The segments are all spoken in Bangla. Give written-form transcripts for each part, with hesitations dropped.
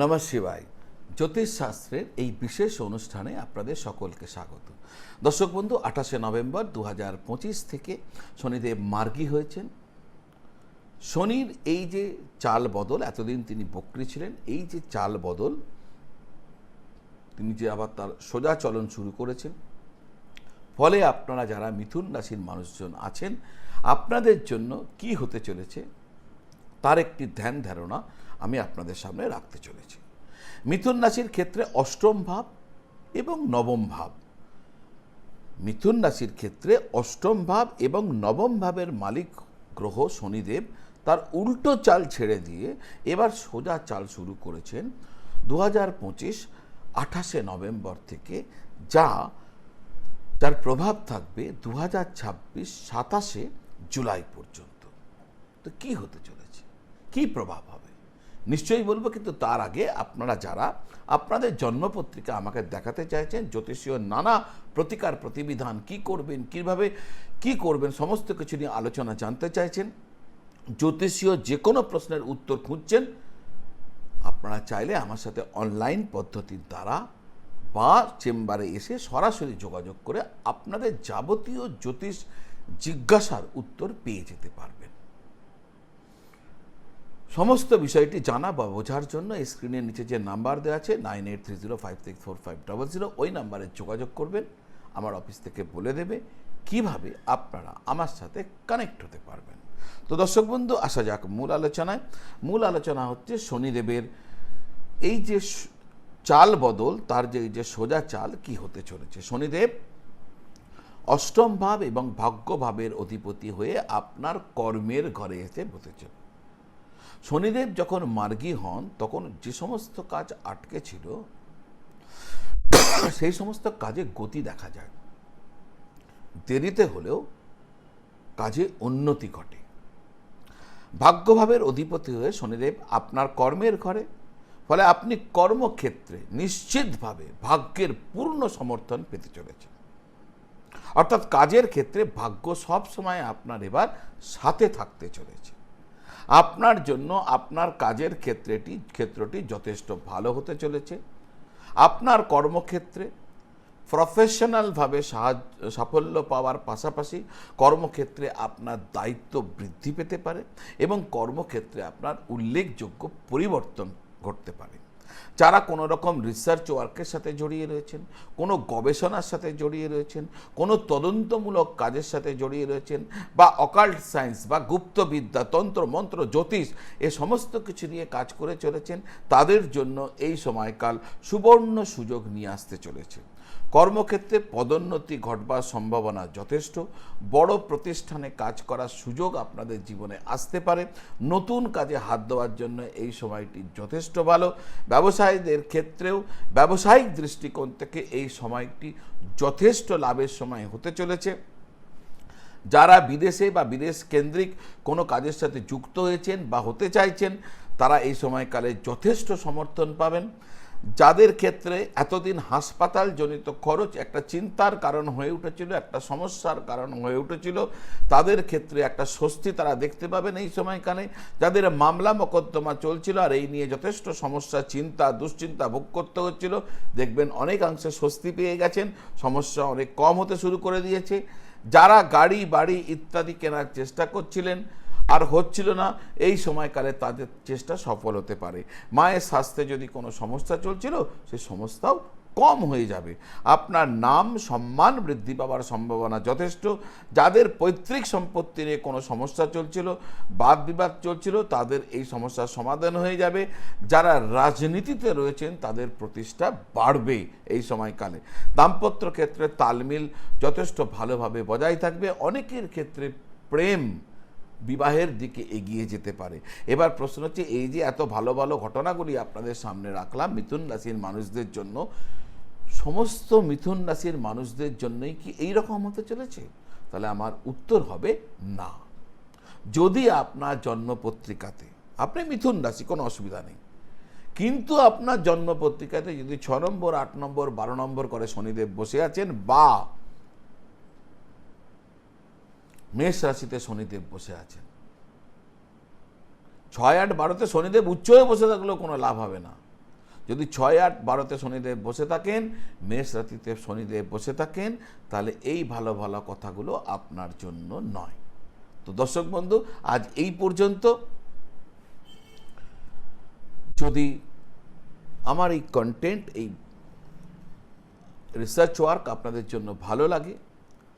নমঃ শিবায়। জ্যোতিষশাস্ত্রের এই বিশেষ অনুষ্ঠানে আপনাদের সকলকে স্বাগত। দর্শক বন্ধু, 28শে নভেম্বর 2025 থেকে শনিদেব মার্গী হয়েছেন। শনির এই যে চাল বদল, এতদিন তিনি বক্রী ছিলেন, এই যে চাল বদল, তিনি যে আবার তার সোজা চলন শুরু করেছেন, ফলে আপনারা যারা মিথুন রাশির মানুষজন আছেন, আপনাদের জন্য কি হতে চলেছে তার একটি ধ্যান ধারণা আমি আপনাদের সামনে রাখতে চলেছি। মিথুন রাশির ক্ষেত্রে অষ্টম ভাব এবং নবম ভাব, মিথুন রাশির ক্ষেত্রে অষ্টম ভাব এবং নবম ভাবের মালিক গ্রহ শনিদেব তার উল্টো চাল ছেড়ে দিয়ে এবার সোজা চাল শুরু করেছেন 2025 28শে নভেম্বর থেকে, যার প্রভাব থাকবে 2026 27শে জুলাই পর্যন্ত। তো কি হতে চলেছে, কি প্রভাব হবে নিশ্চয়ই বলবো, কিন্তু তার আগে আপনারা যারা আপনাদের জন্মপত্রিকা আমাকে দেখাতে চাইছেন, জ্যোতিষীয় নানা প্রতিকার প্রতিবিধান, কি করবেন, কিভাবে কি করবেন, সমস্ত কিছু নিয়ে আলোচনা জানতে চাইছেন, জ্যোতিষীয় যে কোনো প্রশ্নের উত্তর খুঁজছেন, আপনারা চাইলে আমার সাথে অনলাইন পদ্ধতির দ্বারা বা চেম্বারে এসে সরাসরি যোগাযোগ করে আপনাদের যাবতীয় জ্যোতিষ জিজ্ঞাসার উত্তর পেয়ে যেতে পারবেন। সমস্ত বিষয়টি জানা বা বোঝার জন্য স্ক্রিনের নিচে যে নাম্বার দেওয়া আছে 9830564500, ওই নাম্বারে যোগাযোগ করবেন। আমার অফিস থেকে বলে দেবে কিভাবে আপনারা আমার সাথে কানেক্ট হতে পারবেন। তো দর্শক বন্ধু, আসা যাক মূল আলোচনায়। মূল আলোচনা হচ্ছে শনিদেবের এই যে চাল বদল, তার যে সোজা চাল কি হতে চলেছে। শনিদেব অষ্টম ভাব এবং ভাগ্য ভাবের অধিপতি হয়ে আপনার কর্মের ঘরে এসে বসেছে। শনিদেব যখন মার্গী হন তখন যে সমস্ত কাজ আটকে ছিল সেই সমস্ত কাজে গতি দেখা যায়, দেরিতে হলেও কাজে উন্নতি ঘটে। ভাগ্যভাবের অধিপতি হয়ে শনিদেব আপনার কর্মের ঘরে, ফলে আপনি কর্মক্ষেত্রে নিশ্চিতভাবে ভাগ্যের পূর্ণ সমর্থন পেতে চলেছেন। অর্থাৎ কাজের ক্ষেত্রে ভাগ্য সব সময় আপনার এবার সাথে থাকতে চলেছে। আপনার জন্য আপনার কাজের ক্ষেত্রটি যথেষ্ট ভালো হতে চলেছে। আপনার কর্মক্ষেত্রে প্রফেশনালভাবে সাফল্য পাওয়ার পাশাপাশি কর্মক্ষেত্রে আপনার দায়িত্ব বৃদ্ধি পেতে পারে এবং কর্মক্ষেত্রে আপনার উল্লেখযোগ্য পরিবর্তন ঘটতে পারে। যারা কোনো রকম রিসার্চ ওয়ার্কের সাথে জড়িয়ে রয়েছেন, কোনো গবেষণার সাথে জড়িয়ে রয়েছেন, কোনো তদন্তমূলক কাজের সাথে জড়িয়ে রয়েছেন, বা অকাল্ট সায়েন্স বা গুপ্তবিদ্যা, তন্ত্র মন্ত্র, জ্যোতিষ, এ সমস্ত কিছু নিয়ে কাজ করে চলেছেন, তাদের জন্য এই সময়কাল সুবর্ণ সুযোগ নিয়ে আসতে চলেছে। কর্মক্ষেত্রে পদোন্নতি ঘটবার সম্ভাবনা যথেষ্ট। বড় প্রতিষ্ঠানে কাজ করার সুযোগ আপনাদের জীবনে আসতে পারে। নতুন কাজে হাত দেওয়ার জন্য এই সময়টি যথেষ্ট ভালো। ব্যবসায়ীদের ক্ষেত্রেও ব্যবসায়িক দৃষ্টিকোণ থেকে এই সময়টি যথেষ্ট লাভের সময় হতে চলেছে। যারা বিদেশে বা বিদেশ কেন্দ্রিক কোনো কাজের সাথে যুক্ত হয়েছেন বা হতে চাইছেন, তারা এই সময়কালে যথেষ্ট সমর্থন পাবেন। যাদের ক্ষেত্রে এতদিন হাসপাতালজনিত খরচ একটা চিন্তার কারণ হয়ে উঠেছিল, একটা সমস্যার কারণ হয়ে উঠেছিল, তাদের ক্ষেত্রে একটা স্বস্তি তারা দেখতে পাবেন এই সময়কালে। যাদের মামলা মোকদ্দমা চলছিল আর এই নিয়ে যথেষ্ট সমস্যা, চিন্তা, দুশ্চিন্তা ভোগ করতে হচ্ছিল, দেখবেন অনেকাংশে স্বস্তি পেয়ে গেছেন, সমস্যা অনেক কম হতে শুরু করে দিয়েছে। যারা গাড়ি বাড়ি ইত্যাদি কেনার চেষ্টা করছিলেন আর হচ্ছিল না, এই সময়কালে তাদের চেষ্টা সফল হতে পারে। মায়ের স্বাস্থ্যে যদি কোনো সমস্যা চলছিল, সেই সমস্যাও কম হয়ে যাবে। আপনার নাম সম্মান বৃদ্ধি পাওয়ার সম্ভাবনা যথেষ্ট। যাদের পৈতৃক সম্পত্তি নিয়ে কোনো সমস্যা চলছিল, বাদ বিবাদ চলছিল, তাদের এই সমস্যার সমাধান হয়ে যাবে। যারা রাজনীতিতে রয়েছেন তাদের প্রতিষ্ঠা বাড়বে এই সময়কালে। দাম্পত্য ক্ষেত্রে তালমিল যথেষ্ট ভালোভাবে বজায় থাকবে। অনেকের ক্ষেত্রে প্রেম বিবাহের দিকে এগিয়ে যেতে পারে। এবার প্রশ্ন হচ্ছে, এই যে এত ভালো ভালো ঘটনাগুলি আপনাদের সামনে রাখলাম মিথুন রাশির মানুষদের জন্য, সমস্ত মিথুন রাশির মানুষদের জন্যই কি এই রকম হতে চলেছে? তাহলে আমার উত্তর হবে না। যদি আপনার জন্মপত্রিকাতে, আপনি মিথুন রাশি, কোনো অসুবিধা নেই, কিন্তু আপনার জন্মপত্রিকাতে যদি 6 নম্বর, 8 নম্বর, 12 নম্বর করে শনিদেব বসে আছেন, বা মেষ রাশিতে শনিদেব বসে আছেন, 6, 8, 12তে শনিদেব উচ্চ হয়ে বসে থাকলেও কোনো লাভ হবে না। যদি 6-8-12-তে শনিদেব বসে থাকেন, মেষ রাশিতে শনিদেব বসে থাকেন, তাহলে এই ভালো ভালো কথাগুলো আপনার জন্য নয়। তো দর্শক বন্ধু, আজ এই পর্যন্ত। যদি আমার এই কন্টেন্ট, এই রিসার্চ ওয়ার্ক আপনাদের জন্য ভালো লাগে,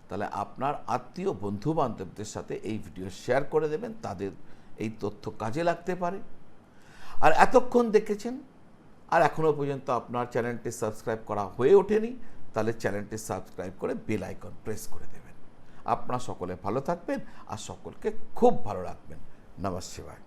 তাহলে আপনার আত্মীয় বন্ধু বান্ধবদের সাথে এই ভিডিও শেয়ার করে দেবেন, তাদের এই তথ্য কাজে লাগতে পারে। আর এতক্ষণ দেখেছেন আর এখনও পর্যন্ত আপনার চ্যানেলটি সাবস্ক্রাইব করা হয়ে ওঠেনি, তাহলে চ্যানেলটি সাবস্ক্রাইব করে বেল আইকন প্রেস করে দেবেন। আপনারা সকলে ভালো থাকবেন আর সকলকে খুব ভালো রাখবেন। নমঃ শিবায়।